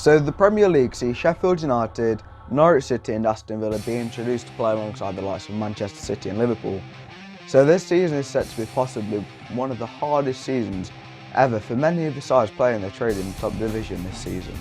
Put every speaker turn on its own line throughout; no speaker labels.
So the Premier League sees Sheffield United, Norwich City and Aston Villa be introduced to play alongside the likes of Manchester City and Liverpool. So this season is set to be possibly one of the hardest seasons ever for many of the sides playing their trade in the top division this season.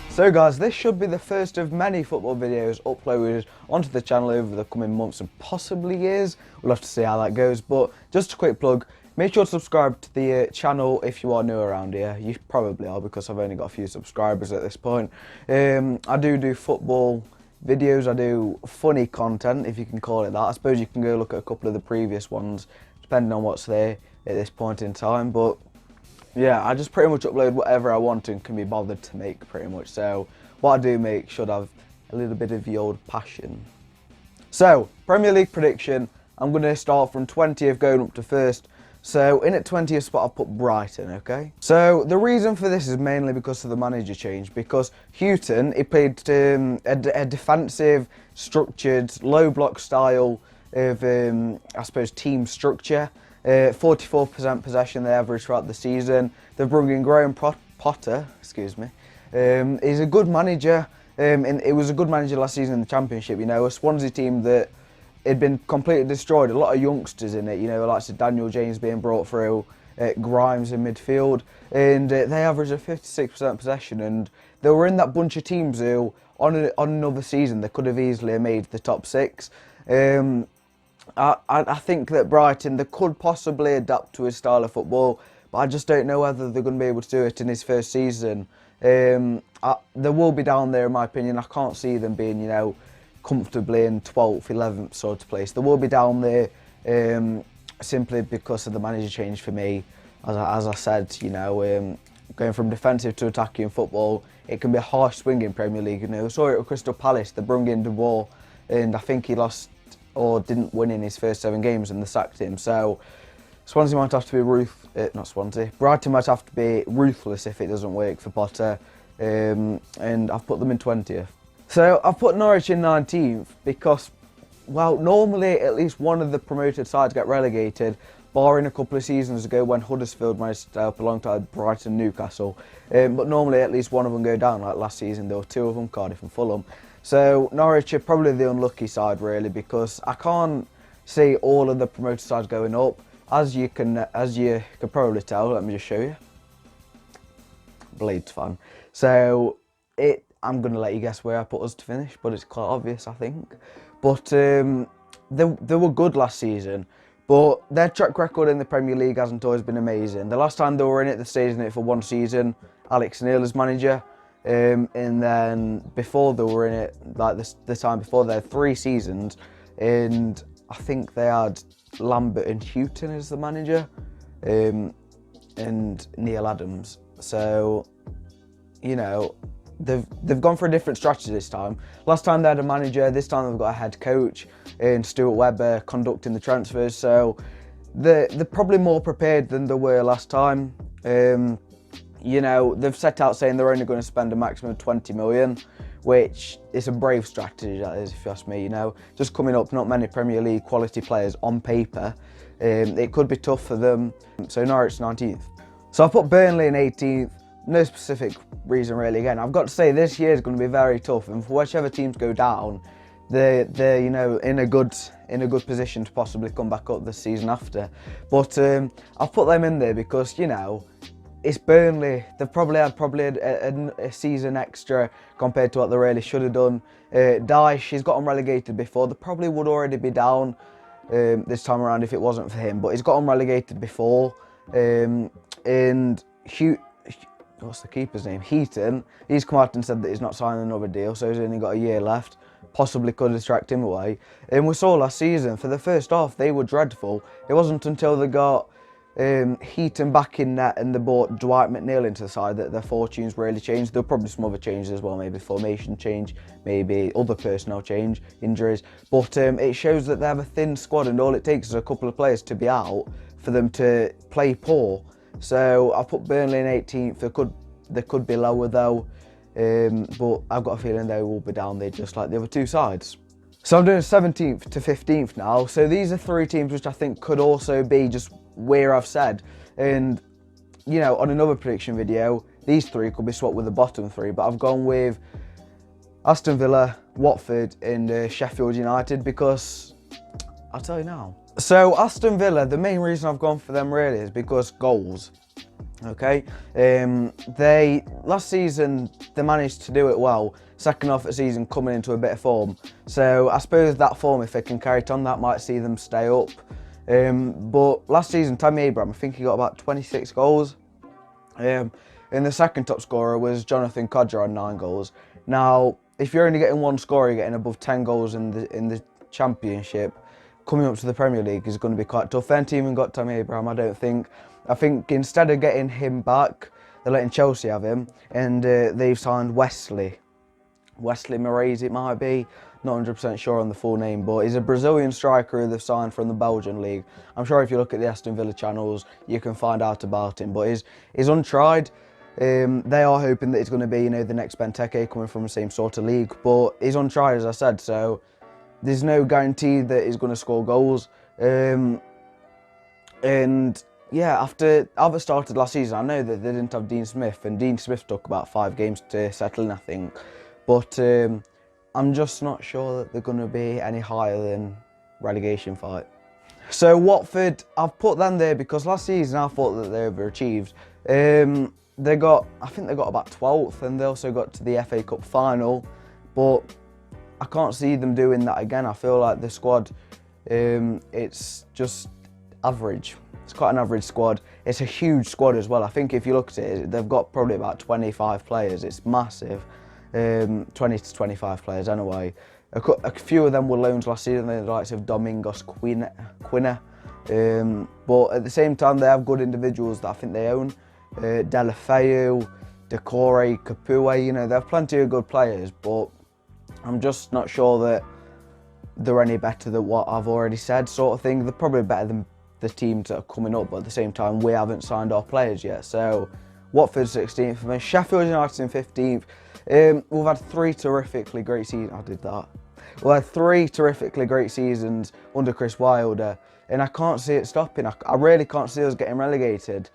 So guys, this should be the first of many football videos uploaded onto the channel over the coming months and possibly years. We'll have to see how that goes, but just a quick plug, make sure to subscribe to the channel if you are new around here. You probably are because I've only got a few subscribers at this point. I do football videos, I do funny content, if you can call it that. I suppose you can go look at a couple of the previous ones, depending on what's there at this point in time, but yeah, I just pretty much upload whatever I want and can be bothered to make pretty much. So what I do make should have a little bit of the old passion. So, Premier League prediction, I'm going to start from 20th going up to 1st. So in at 20th spot I've put Brighton, okay? So the reason for this is mainly because of the manager change, because Houghton, he played a defensive, structured, low block style of, I suppose, team structure. 44% possession they average throughout the season. They've brought in Graham Potter, excuse me. He's a good manager, and it was a good manager last season in the Championship. You know, a Swansea team that had been completely destroyed. A lot of youngsters in it, you know, like Daniel James being brought through, Grimes in midfield, and they averaged a 56% possession. And they were in that bunch of teams who, on another season, they could have easily made the top 6. I think that Brighton, they could possibly adapt to his style of football, but I just don't know whether they're going to be able to do it in his first season. They will be down there in my opinion. I can't see them being, you know, comfortably in 12th, 11th sort of place. They will be down there simply because of the manager change for me. As I said, you know, going from defensive to attacking football, it can be a harsh swing in Premier League. You know, we saw it at Crystal Palace. They brought in De Boer, and I think he lost or didn't win in his first 7 games and they sacked him. So Swansea might have to be not Swansea, Brighton might have to be ruthless if it doesn't work for Potter, and I've put them in 20th. So I've put Norwich in 19th because, well, normally at least one of the promoted sides get relegated, barring a couple of seasons ago when Huddersfield managed to stay up alongside Brighton and Newcastle. But normally at least one of them go down, like last season there were 2 of them, Cardiff and Fulham. So Norwich are probably the unlucky side really, because I can't see all of the promoted sides going up. As you can probably tell, let me just show you. Blades fan. So I'm going to let you guess where I put us to finish, but it's quite obvious I think. But they were good last season, but their track record in the Premier League hasn't always been amazing. The last time they were in it, they stayed in it for 1 season, Alex Neil as manager. And then before they were in it, like the time before, they had 3 seasons, and I think they had Lambert and Houghton as the manager, and Neil Adams. So, you know, they've gone for a different strategy this time. Last time they had a manager, this time they've got a head coach and Stuart Webber conducting the transfers. So they're probably more prepared than they were last time. You know, they've set out saying they're only going to spend a maximum of 20 million, which is a brave strategy, that is, if you ask me. You know, just coming up, not many Premier League quality players on paper. It could be tough for them. So Norwich 19th. So I put Burnley in 18th. No specific reason really. Again, I've got to say this year is going to be very tough, and for whichever teams go down, they're you know, in a good position to possibly come back up the season after. But I've put them in there because, you know, it's Burnley. They've probably had a season extra compared to what they really should have done. Dyche, he's got them relegated before. They probably would already be down this time around if it wasn't for him. But he's got them relegated before. And what's the keeper's name? Heaton. He's come out and said that he's not signing another deal, so he's only got a year left. Possibly could distract him away. And we saw last season, for the first half, they were dreadful. It wasn't until they got Heaton back in net and they brought Dwight McNeil into the side that their fortunes really changed. There'll probably some other changes as well, maybe formation change, maybe other personnel change, injuries. But it shows that they have a thin squad, and all it takes is a couple of players to be out for them to play poor. So I put Burnley in 18th. They could be lower though, but I've got a feeling they will be down there just like the other 2 sides. So I'm doing 17th to 15th now. So these are 3 teams which I think could also be just where I've said. And, you know, on another prediction video, these three could be swapped with the bottom three, but I've gone with Aston Villa, Watford and Sheffield United because I'll tell you now. So Aston Villa, the main reason I've gone for them really is because goals. Okay, last season they managed to do it well. Second half of the season coming into a bit of form. So I suppose that form, if they can carry it on, that might see them stay up. But last season, Tammy Abraham, I think he got about 26 goals. And the second top scorer was Jonathan Codger on 9 goals. Now, if you're only getting one scorer, you're getting above 10 goals in the Championship. Coming up to the Premier League is going to be quite tough. They haven't even got Tammy Abraham, I don't think. I think instead of getting him back, they're letting Chelsea have him, and they've signed Wesley Moraes, it might be. Not 100% sure on the full name, but he's a Brazilian striker who they've signed from the Belgian league. I'm sure if you look at the Aston Villa channels, you can find out about him, but he's untried. They are hoping that it's going to be, the next Benteke coming from the same sort of league, but he's untried, as I said, so there's no guarantee that he's going to score goals. And yeah, after Albert started last season, I know that they didn't have Dean Smith, and Dean Smith took about 5 games to settle in, I think. But I'm just not sure that they're going to be any higher than relegation fight. So Watford, I've put them there because last season I thought that they overachieved. I think they got about 12th, and they also got to the FA Cup final. But I can't see them doing that again. I feel like the squad, it's just average. It's quite an average squad. It's a huge squad as well. I think if you look at it, they've got probably about 25 players. It's massive. 20 to 25 players anyway. A few of them were loans last season, the likes of Domingos Quina. But at the same time, they have good individuals that I think they own. Delafeu, Decore, Capoue, they have plenty of good players, but I'm just not sure that they're any better than what I've already said, sort of thing. They're probably better than the teams that are coming up, but at the same time, we haven't signed our players yet. So Watford 16th for me, Sheffield United in 15th. We've had 3 terrifically great seasons. I did that. We've had 3 terrifically great seasons under Chris Wilder, and I can't see it stopping. I really can't see us getting relegated.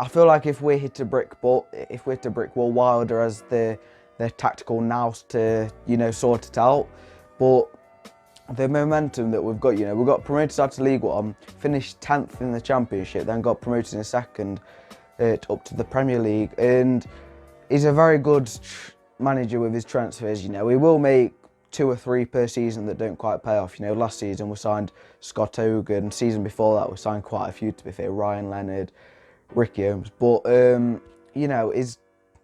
I feel like if we hit a brick wall, Wilder has the tactical nous to sort it out. But the momentum that we've got, we got promoted out to League One, finished 10th in the Championship, then got promoted in a second up to the Premier League, and he's a very good manager with his transfers. He will make 2 or 3 per season that don't quite pay off. Last season we signed Scott Hogan, season before that we signed quite a few, to be fair, Ryan Leonard, Ricky Holmes, but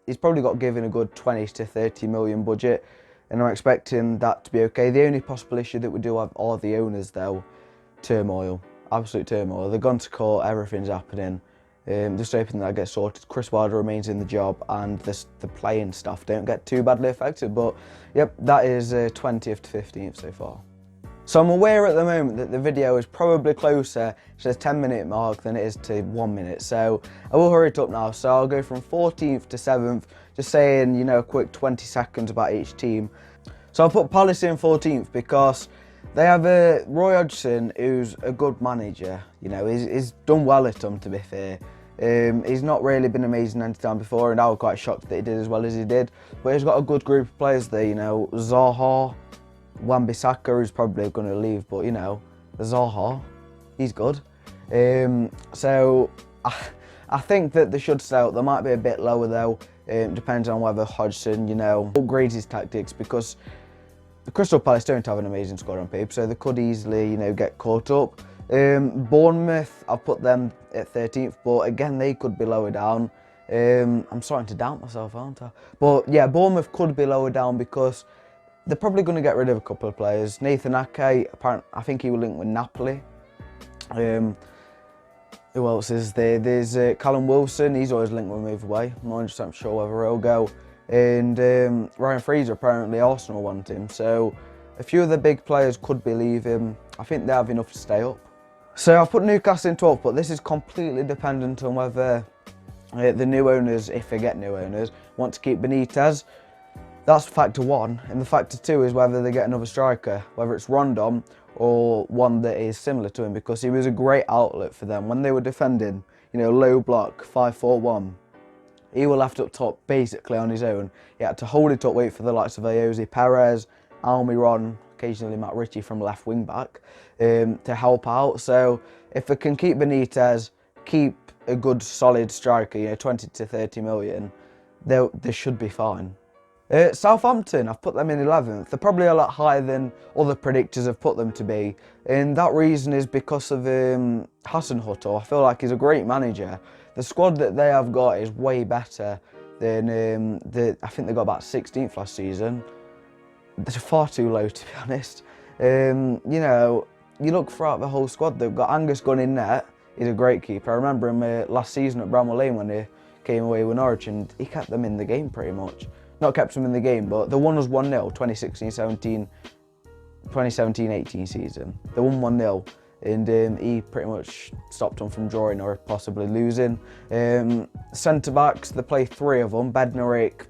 he's probably got given a good 20 to 30 million budget, and I'm expecting that to be okay. The only possible issue that we do have are the owners though. Turmoil, absolute turmoil. They've gone to court, everything's happening. Just hoping that gets sorted. Chris Wilder remains in the job, and the playing staff don't get too badly affected. But yep, that is 20th to 15th so far. So I'm aware at the moment that the video is probably closer to the 10-minute mark than it is to 1 minute. So I will hurry it up now. So I'll go from 14th to 7th, just saying, a quick 20 seconds about each team. So I'll put Palace in 14th because they have Roy Hodgson, who's a good manager. He's done well at them, to be fair. He's not really been amazing any time before, and I was quite shocked that he did as well as he did. But he's got a good group of players there, Zaha, Wan-Bissaka, who's probably going to leave, but Zaha, he's good. So I think that they should stay up. They might be a bit lower though. Depends on whether Hodgson, upgrades his tactics, because the Crystal Palace don't have an amazing squad on paper, so they could easily, get caught up. Bournemouth, I've put them at 13th, but again, they could be lower down. I'm starting to doubt myself, aren't I? But yeah, Bournemouth could be lower down because they're probably going to get rid of a couple of players. Nathan Ake, apparently, I think he will link with Napoli. Who else is there? There's Callum Wilson, he's always linked with move away. I'm not 100% sure whether he'll go. And Ryan Fraser, apparently Arsenal want him. So a few of the big players could be leaving. I think they have enough to stay up. So I've put Newcastle in 12th, but this is completely dependent on whether the new owners, if they get new owners, want to keep Benitez. That's factor 1. And the factor 2 is whether they get another striker, whether it's Rondon or one that is similar to him, because he was a great outlet for them. When they were defending, low block, 5-4-1. He was left up top basically on his own. He had to hold it up, wait for the likes of Ayoze Perez, Almiron, occasionally Matt Ritchie from left wing back, to help out. So if they can keep Benitez, keep a good solid striker, 20 to 30 million, they should be fine. Southampton, I've put them in 11th. They're probably a lot higher than other predictors have put them to be. And that reason is because of Hasenhüttl. I feel like he's a great manager. The squad that they have got is way better than, I think they got about 16th last season. They're far too low, to be honest. You look throughout the whole squad, they've got Angus Gunn in net. He's a great keeper. I remember him last season at Bramall Lane when they came away with Norwich, and he kept them in the game pretty much. Not kept them in the game, but the one was 1-0, 2017-18 season. They won 1-0, and he pretty much stopped them from drawing or possibly losing. Centre-backs, they play 3 of them, Bednarek,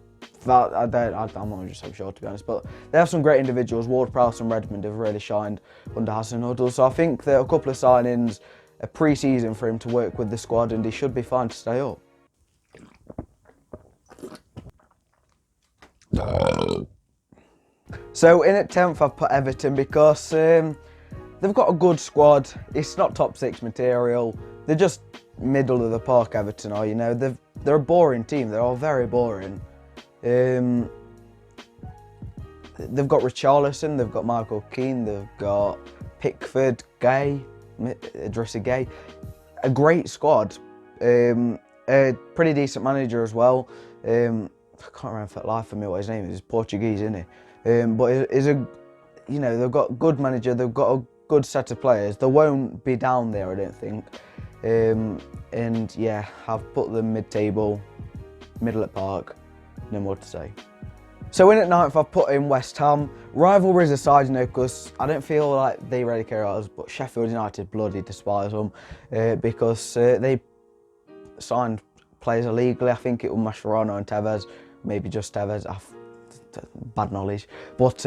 I'm not just so sure, to be honest, but they have some great individuals. Ward-Prowse and Redmond have really shined under Hasenhüttl, so I think that a couple of signings, a pre-season for him to work with the squad, and he should be fine to stay up. So in at 10th I've put Everton because they've got a good squad. It's not top 6 material. They're just middle of the park, Everton are, They're a boring team. They're all very boring. They've got Richarlison, they've got Michael Keane, they've got Pickford, Gay, Idrissa Gay. A great squad. A pretty decent manager as well. I can't remember for the life of me what his name is. He's Portuguese, isn't he? But they've got a good manager. They've got a good set of players. They won't be down there, I don't think. And yeah, I've put them mid-table, middle at park. No more to say. So in at 9th, I've put in West Ham. Rivalries aside, because I don't feel like they really care about us, but Sheffield United bloody despise them because they signed players illegally. I think it was Mascherano and Tevez. Maybe just Tevez, bad knowledge. But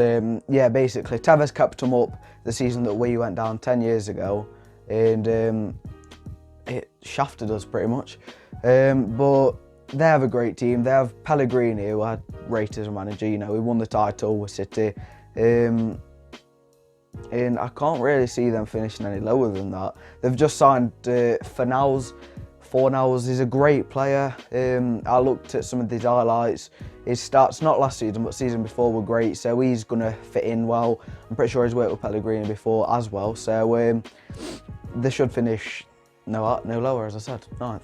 yeah, basically, Tevez kept them up the season that we went down 10 years ago, and it shafted us pretty much. But they have a great team. They have Pellegrini, who I rate as a manager, he won the title with City. And I can't really see them finishing any lower than that. They've just signed Fornals is a great player. I looked at some of his highlights. His stats, not last season, but season before, were great, so he's going to fit in well. I'm pretty sure he's worked with Pellegrini before as well, so they should finish no lower, as I said, 9th.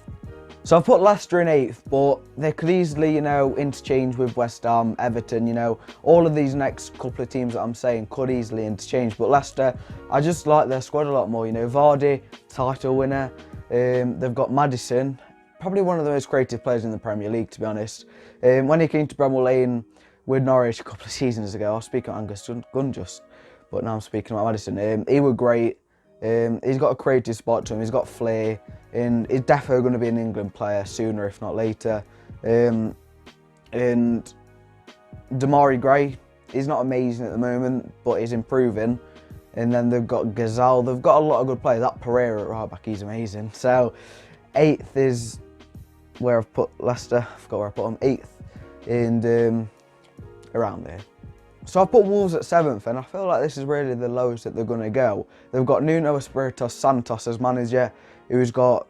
So I've put Leicester in 8th, but they could easily, interchange with West Ham, Everton, all of these next couple of teams that I'm saying could easily interchange. But Leicester, I just like their squad a lot more, Vardy, title winner. They've got Maddison, probably one of the most creative players in the Premier League, to be honest. When he came to Bramall Lane with Norwich a couple of seasons ago, I was speaking about Angus Gunn just, but now I'm speaking about Maddison. He was great. He's got a creative spot to him, he's got flair, and he's definitely going to be an England player sooner, if not later. And Damari Gray, he's not amazing at the moment, but he's improving. And then they've got Gazal. They've got a lot of good players. That Pereira at right back, he's amazing. So 8th is where I've put Leicester. I forgot where I put them. 8th and around there. So I've put Wolves at 7th, and I feel like this is really the lowest that they're going to go. They've got Nuno Espirito Santos as manager, who's got,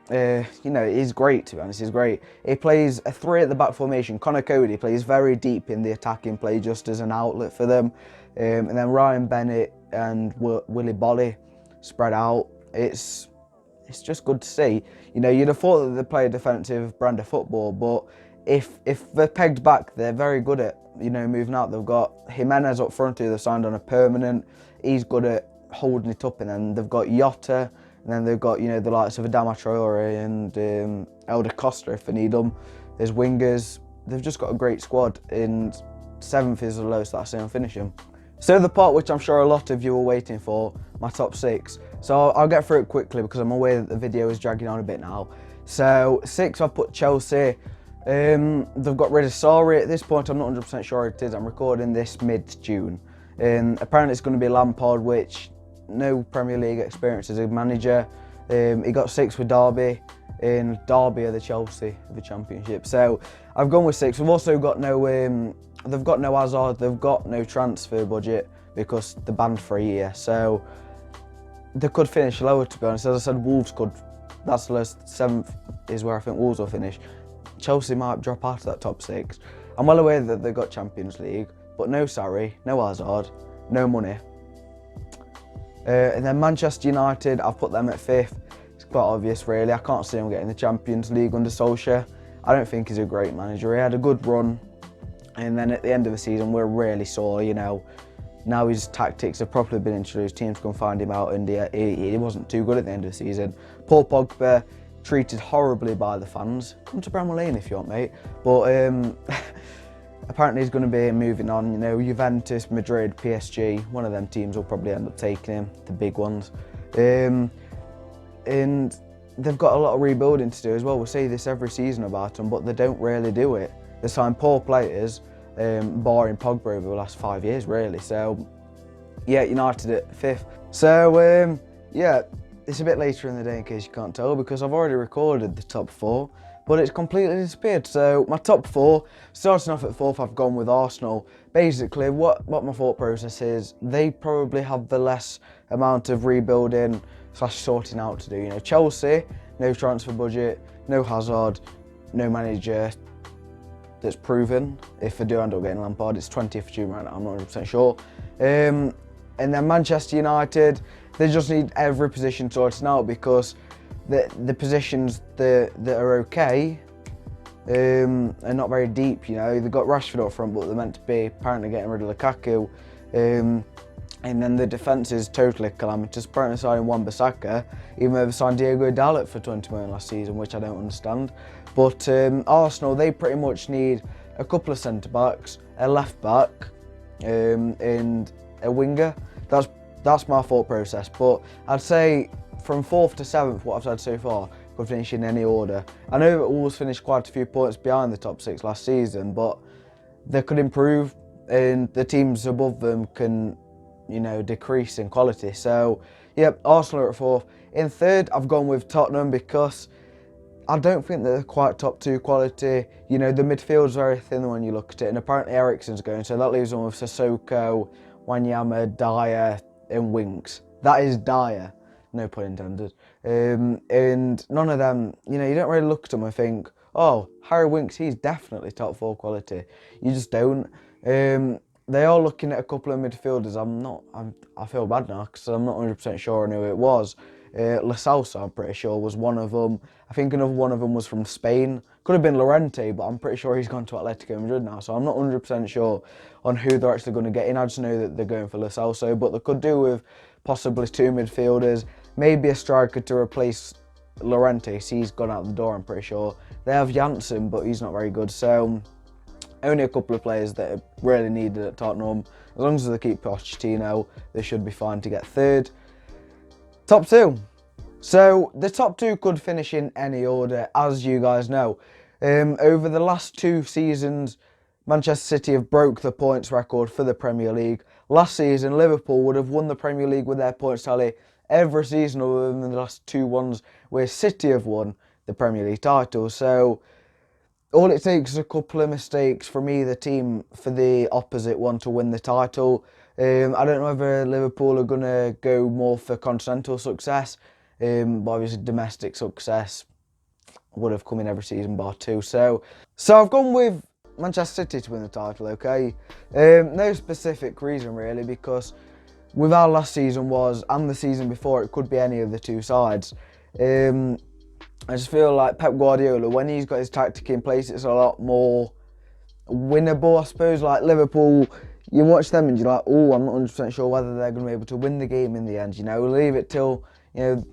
he's great, to be honest, he's great. He plays a 3 at the back formation. Connor Cody plays very deep in the attacking play just as an outlet for them. And then Ryan Bennett and Willy Bolly spread out. It's just good to see. You'd have thought that they play a defensive brand of football, but if they're pegged back, they're very good at moving out. They've got Jimenez up front, who they've signed on a permanent. He's good at holding it up, and then they've got Jota, and then they've got the likes of Adama Traore and Elder Costa if they need them as wingers. They've just got a great squad, and 7th is the lowest that I see them finishing. So the part which I'm sure a lot of you are waiting for, my top 6. So I'll get through it quickly because I'm aware that the video is dragging on a bit now. So 6th, I've put Chelsea. They've got rid of Sarri. At this point, I'm not 100% sure it is. I'm recording this mid-June. Apparently it's going to be Lampard, which no Premier League experience as a manager. He got 6 with Derby, and Derby are the Chelsea of the Championship. So I've gone with 6. We've also got no, they've got no Hazard, they've got no transfer budget because they're banned for a year. So they could finish lower, to be honest. As I said, Wolves could. That's the lowest. 7th is where I think Wolves will finish. Chelsea might drop out of that top 6. I'm well aware that they've got Champions League, but no Sarri, no Hazard, no money. And then Manchester United, I've put them at 5th. It's quite obvious, really. I can't see him getting the Champions League under Solskjaer. I don't think he's a great manager. He had a good run, and then at the end of the season, we're really sore, you know. Now his tactics have properly been introduced. Teams can find him out, and he wasn't too good at the end of the season. Paul Pogba, treated horribly by the fans. Come to Bramall Lane if you want, mate. But apparently he's going to be moving on. You know, Juventus, Madrid, PSG, one of them teams will probably end up taking him, the big ones. And they've got a lot of rebuilding to do as well. We say this every season about them, but they don't really do it. They sign poor players, barring Pogba over the last 5 years, really. So, yeah, United at 5th. So, yeah, it's a bit later in the day in case you can't tell, because I've already recorded the top 4, but it's completely disappeared. So my top 4, starting off at 4th, I've gone with Arsenal. Basically, what my thought process is, they probably have the less amount of rebuilding / sorting out to do. You know, Chelsea, no transfer budget, no Hazard, no manager that's proven. If they do end up getting Lampard, it's 20th of June right now, I'm not 100% sure. And then Manchester United, they just need every position sorted out, because the positions that are okay are not very deep. You know, they've got Rashford up front, but they're meant to be apparently getting rid of Lukaku. And then the defence is totally calamitous. Apparently signing Wan-Bissaka, even though they signed Diego Dalot for 20 million last season, which I don't understand. But Arsenal, they pretty much need a couple of centre-backs, a left-back, and a winger. That's my thought process. But I'd say from 4th to 7th, what I've said so far, could finish in any order. I know that Wolves finished quite a few points behind the top 6 last season, but they could improve, and the teams above them can, you know, decrease in quality. So, yep, Arsenal are at 4th. In 3rd, I've gone with Tottenham, because I don't think they're quite top 2 quality. You know, the midfield's very thin when you look at it, and apparently Eriksen's going, so that leaves them with Sissoko, Wanyama, Dyer, and Winks. That is Dyer, no pun intended. And none of them, you know, you don't really look at them and think, oh, Harry Winks, he's definitely top 4 quality. You just don't. They are looking at a couple of midfielders. I feel bad now, because I'm not 100% sure I knew who it was. Lo Celso, I'm pretty sure, was one of them. I think another one of them was from Spain. Could have been Llorente, but I'm pretty sure he's gone to Atletico Madrid now, so I'm not 100% sure on who they're actually going to get in. I just know that they're going for Lo Celso, but they could do with possibly 2 midfielders, maybe a striker to replace Llorente. He's gone out the door, I'm pretty sure. They have Janssen, but he's not very good, so only a couple of players that are really needed at Tottenham. As long as they keep Pochettino, they should be fine to get 3rd. Top 2. So the top 2 could finish in any order, as you guys know. Over the last 2 seasons, Manchester City have broke the points record for the Premier League. Last season, Liverpool would have won the Premier League with their points tally every season other than the last 2 ones where City have won the Premier League title. So all it takes is a couple of mistakes from either team for the opposite one to win the title. I don't know whether Liverpool are going to go more for continental success, but obviously domestic success would have come in every season bar 2. So I've gone with Manchester City to win the title, okay? No specific reason really, because with our last season was, and the season before, it could be any of the 2 sides. I just feel like Pep Guardiola, when he's got his tactic in place, it's a lot more winnable, I suppose. Like Liverpool, you watch them and you're like, oh, I'm not 100% sure whether they're going to be able to win the game in the end. You know, leave it till, you know,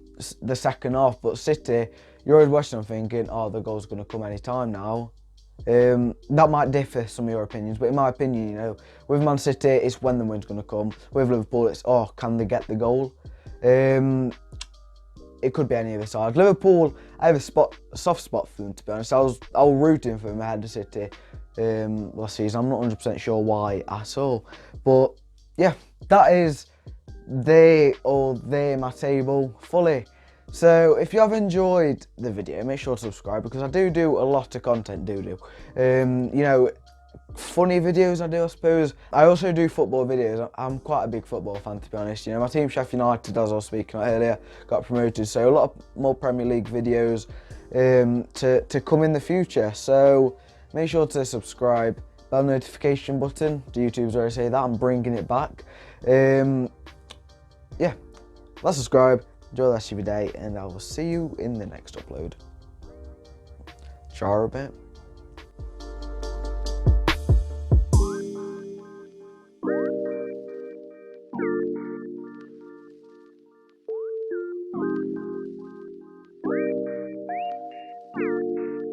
the second half. But City, you're always watching them thinking, oh, the goal's going to come any time now. That might differ some of your opinions, but in my opinion, you know, with Man City, it's when the win's going to come. With Liverpool, it's, oh, can they get the goal? It could be any of the sides. Liverpool, I have a soft spot for them, to be honest. I was rooting for them ahead of City last season. I'm not 100% sure why at all. But yeah, that is my table fully So if you have enjoyed the video, make sure to subscribe, because I do a lot of content, you know, funny videos I do, I suppose. I also do football videos. I'm quite a big football fan, to be honest. You know, my team, Sheffield United, as I was speaking about earlier, got promoted, so a lot of more Premier League videos to come in the future. So make sure to subscribe, bell notification button. YouTube's where I say that, I'm bringing it back. Yeah, let's subscribe. Enjoy the rest of your day, and I will see you in the next upload. Ciao a bit.